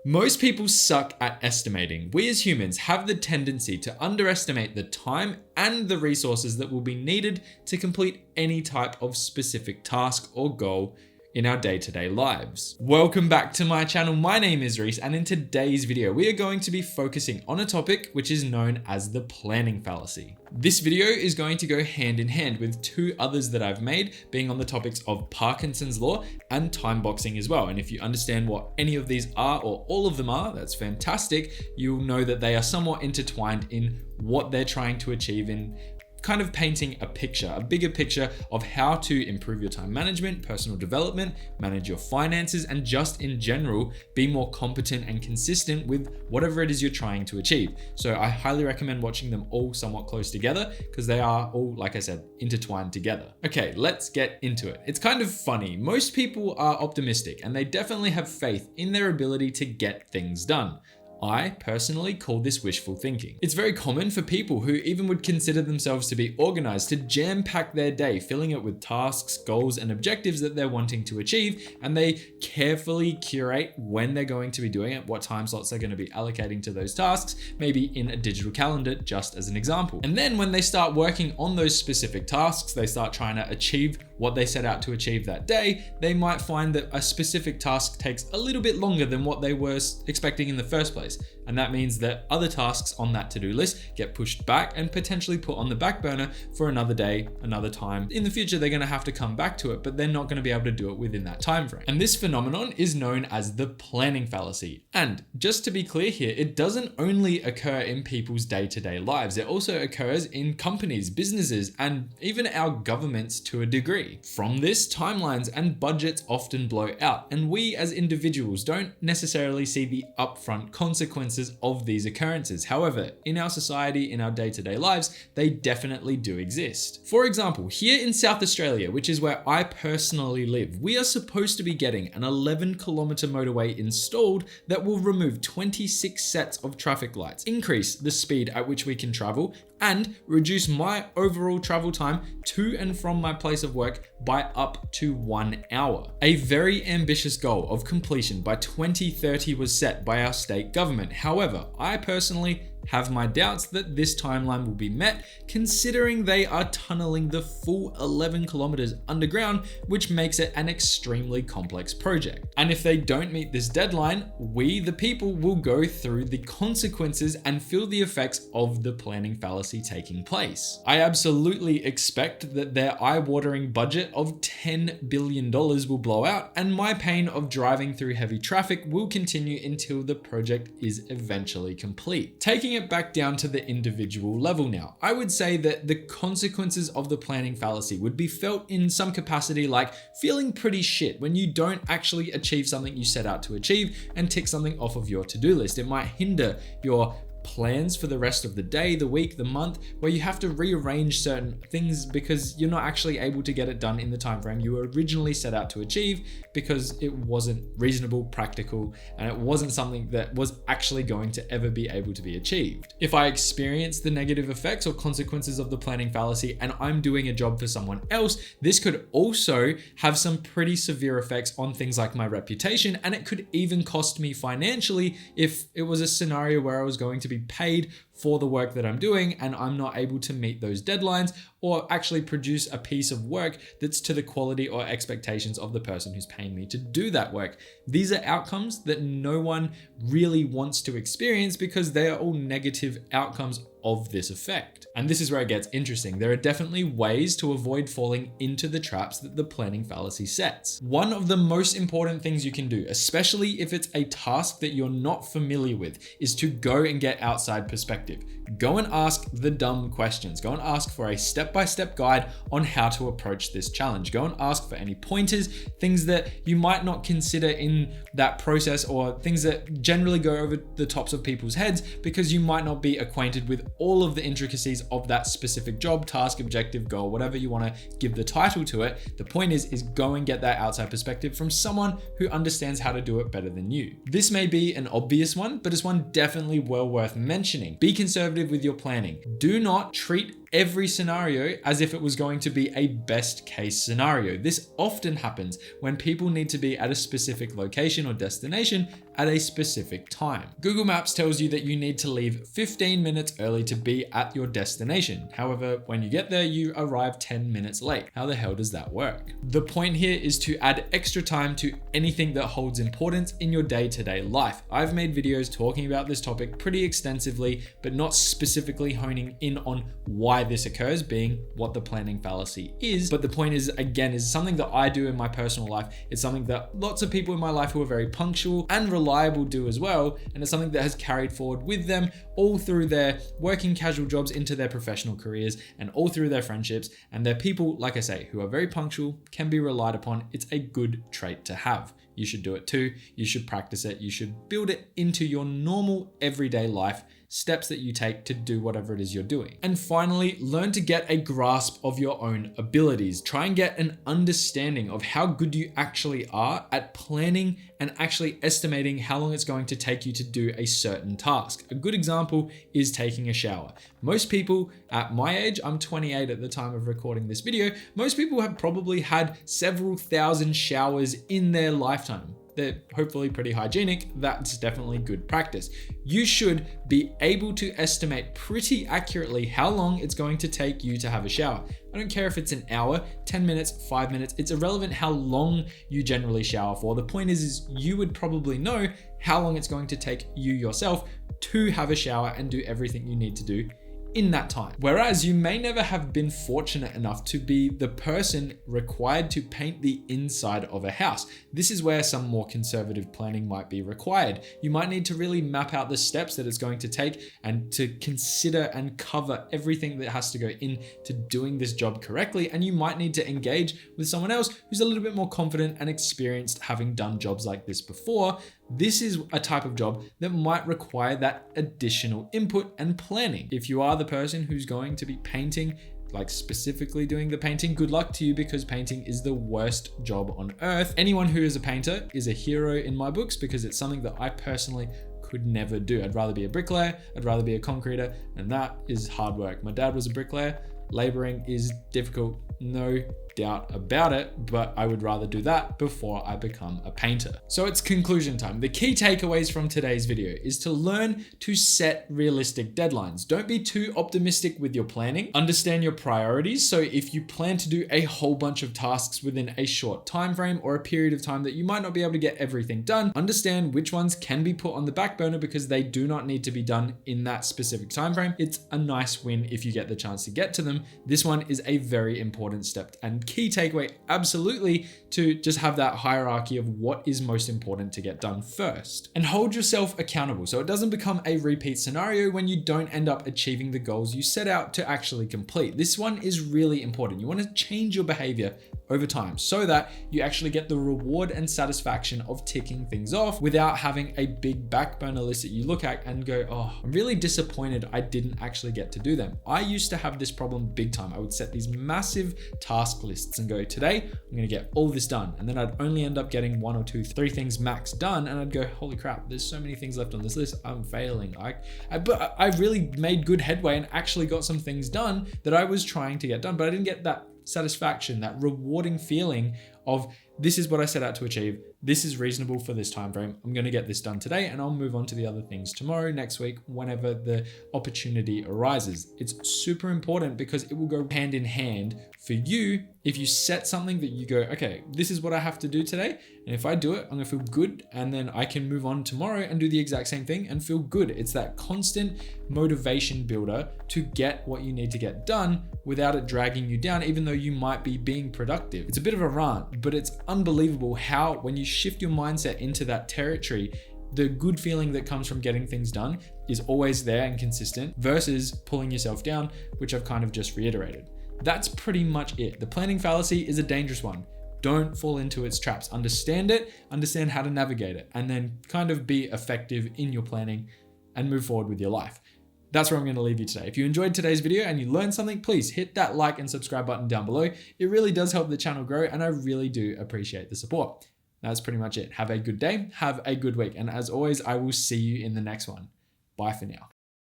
Most people suck at estimating. We as humans have the tendency to underestimate the time and the resources that will be needed to complete any type of specific task or goal in our day-to-day lives. Welcome back to my channel. My name is Reece, and in today's video, we are going to be focusing on a topic which is known as the planning fallacy. This video is going to go hand in hand with two others that I've made, being on the topics of Parkinson's law and time boxing as well. And if you understand what any of these are, or all of them are, that's fantastic. You'll know that they are somewhat intertwined in what they're trying to achieve in kind of painting a picture, a bigger picture of how to improve your time management, personal development, manage your finances, and just in general, be more competent and consistent with whatever it is you're trying to achieve. So I highly recommend watching them all somewhat close together because they are all, like I said, intertwined together. Okay, let's get into it. It's kind of funny. Most people are optimistic and they definitely have faith in their ability to get things done. I personally call this wishful thinking. It's very common for people who even would consider themselves to be organized to jam-pack their day, filling it with tasks, goals, and objectives that they're wanting to achieve, and they carefully curate when they're going to be doing it, what time slots they're going to be allocating to those tasks, maybe in a digital calendar, just as an example. And then when they start working on those specific tasks, they start trying to achieve what they set out to achieve that day, they might find that a specific task takes a little bit longer than what they were expecting in the first place. And that means that other tasks on that to-do list get pushed back and potentially put on the back burner for another day, another time. In the future, they're going to have to come back to it, but they're not going to be able to do it within that time frame. And this phenomenon is known as the planning fallacy. And just to be clear here, it doesn't only occur in people's day-to-day lives. It also occurs in companies, businesses, and even our governments to a degree. From this, timelines and budgets often blow out, and we as individuals don't necessarily see the upfront consequences of these occurrences. However, in our society, in our day-to-day lives, they definitely do exist. For example, here in South Australia, which is where I personally live, we are supposed to be getting an 11-kilometer motorway installed that will remove 26 sets of traffic lights, increase the speed at which we can travel, and reduce my overall travel time to and from my place of work by up to 1 hour. A very ambitious goal of completion by 2030 was set by our state government. However, I personally have my doubts that this timeline will be met, considering they are tunneling the full 11 kilometers underground, which makes it an extremely complex project. And if they don't meet this deadline, we, the people, will go through the consequences and feel the effects of the planning fallacy taking place. I absolutely expect that their eye-watering budget of $10 billion will blow out, and my pain of driving through heavy traffic will continue until the project is eventually complete. Taking it back down to the individual level now, I would say that the consequences of the planning fallacy would be felt in some capacity, like feeling pretty shit when you don't actually achieve something you set out to achieve and tick something off of your to-do list. It might hinder your plans for the rest of the day, the week, the month, where you have to rearrange certain things because you're not actually able to get it done in the time frame you originally set out to achieve because it wasn't reasonable, practical, and it wasn't something that was actually going to ever be able to be achieved. If I experience the negative effects or consequences of the planning fallacy and I'm doing a job for someone else, this could also have some pretty severe effects on things like my reputation, and it could even cost me financially if it was a scenario where I was going to be paid for the work that I'm doing and I'm not able to meet those deadlines or actually produce a piece of work that's to the quality or expectations of the person who's paying me to do that work. These are outcomes that no one really wants to experience because they are all negative outcomes of this effect. And this is where it gets interesting. There are definitely ways to avoid falling into the traps that the planning fallacy sets. One of the most important things you can do, especially if it's a task that you're not familiar with, is to go and get outside perspective. Go and ask the dumb questions. Go and ask for a step-by-step guide on how to approach this challenge. Go and ask for any pointers, things that you might not consider in that process, or things that generally go over the tops of people's heads because you might not be acquainted with all of the intricacies of that specific job, task, objective, goal, whatever you want to give the title to it. The point is go and get that outside perspective from someone who understands how to do it better than you. This may be an obvious one, but it's one definitely well worth mentioning. Be conservative with your planning. Do not treat every scenario as if it was going to be a best case scenario. This often happens when people need to be at a specific location or destination at a specific time. Google Maps tells you that you need to leave 15 minutes early to be at your destination. However, when you get there, you arrive 10 minutes late. How the hell does that work? The point here is to add extra time to anything that holds importance in your day-to-day life. I've made videos talking about this topic pretty extensively, but not specifically honing in on why this occurs, being what the planning fallacy is. But the point is, again, is something that I do in my personal life. It's something that lots of people in my life who are very punctual and reliable do as well. And it's something that has carried forward with them all through their working casual jobs into their professional careers and all through their friendships. And they're people, like I say, who are very punctual, can be relied upon. It's a good trait to have. You should do it too. You should practice it. You should build it into your normal everyday life, steps that you take to do whatever it is you're doing. And finally, learn to get a grasp of your own abilities. Try and get an understanding of how good you actually are at planning and actually estimating how long it's going to take you to do a certain task. A good example is taking a shower. Most people at my age, I'm 28 at the time of recording this video, most people have probably had several thousand showers in their lifetime. They're hopefully pretty hygienic. That's definitely good practice. You should be able to estimate pretty accurately how long it's going to take you to have a shower. I don't care if it's an hour, 10 minutes, 5 minutes. It's irrelevant how long you generally shower for. The point is you would probably know how long it's going to take you yourself to have a shower and do everything you need to do in that time. Whereas you may never have been fortunate enough to be the person required to paint the inside of a house. This is where some more conservative planning might be required. You might need to really map out the steps that it's going to take and to consider and cover everything that has to go into doing this job correctly. And you might need to engage with someone else who's a little bit more confident and experienced, having done jobs like this before. This is a type of job that might require that additional input and planning. If you are the person who's going to be painting, like specifically doing the painting, good luck to you, because painting is the worst job on earth. Anyone who is a painter is a hero in my books, because it's something that I personally could never do. I'd rather be a bricklayer, I'd rather be a concreter, and that is hard work. My dad was a bricklayer. Laboring is difficult, no doubt about it, but I would rather do that before I become a painter. So it's conclusion time. The key takeaways from today's video is to learn to set realistic deadlines. Don't be too optimistic with your planning. Understand your priorities. So if you plan to do a whole bunch of tasks within a short time frame or a period of time that you might not be able to get everything done, understand which ones can be put on the back burner because they do not need to be done in that specific time frame. It's a nice win if you get the chance to get to them. This one is a very important step and key takeaway, absolutely, to just have that hierarchy of what is most important to get done first. And hold yourself accountable so it doesn't become a repeat scenario when you don't end up achieving the goals you set out to actually complete. This one is really important. You want to change your behavior over time so that you actually get the reward and satisfaction of ticking things off without having a big back burner list that you look at and go, oh, I'm really disappointed I didn't actually get to do them. I used to have this problem big time. I would set these massive task lists and go, today I'm going to get all this done. And then I'd only end up getting 1 or 2, 3 things max done. And I'd go, holy crap, there's so many things left on this list. I'm failing. But I really made good headway and actually got some things done that I was trying to get done, but I didn't get that satisfaction, that rewarding feeling of this is what I set out to achieve. This is reasonable for this time frame. I'm going to get this done today and I'll move on to the other things tomorrow, next week, whenever the opportunity arises. It's super important because it will go hand in hand for you. If you set something that you go, okay, this is what I have to do today. And if I do it, I'm going to feel good. And then I can move on tomorrow and do the exact same thing and feel good. It's that constant motivation builder to get what you need to get done without it dragging you down, even though you might be being productive. It's a bit of a rant, but it's unbelievable how when you shift your mindset into that territory, the good feeling that comes from getting things done is always there and consistent versus pulling yourself down, which I've kind of just reiterated. That's pretty much it. The planning fallacy is a dangerous one. Don't fall into its traps. Understand it, understand how to navigate it, and then kind of be effective in your planning and move forward with your life. That's where I'm going to leave you today. If you enjoyed today's video and you learned something, please hit that like and subscribe button down below. It really does help the channel grow and I really do appreciate the support. That's pretty much it. Have a good day. Have a good week. And as always, I will see you in the next one. Bye for now.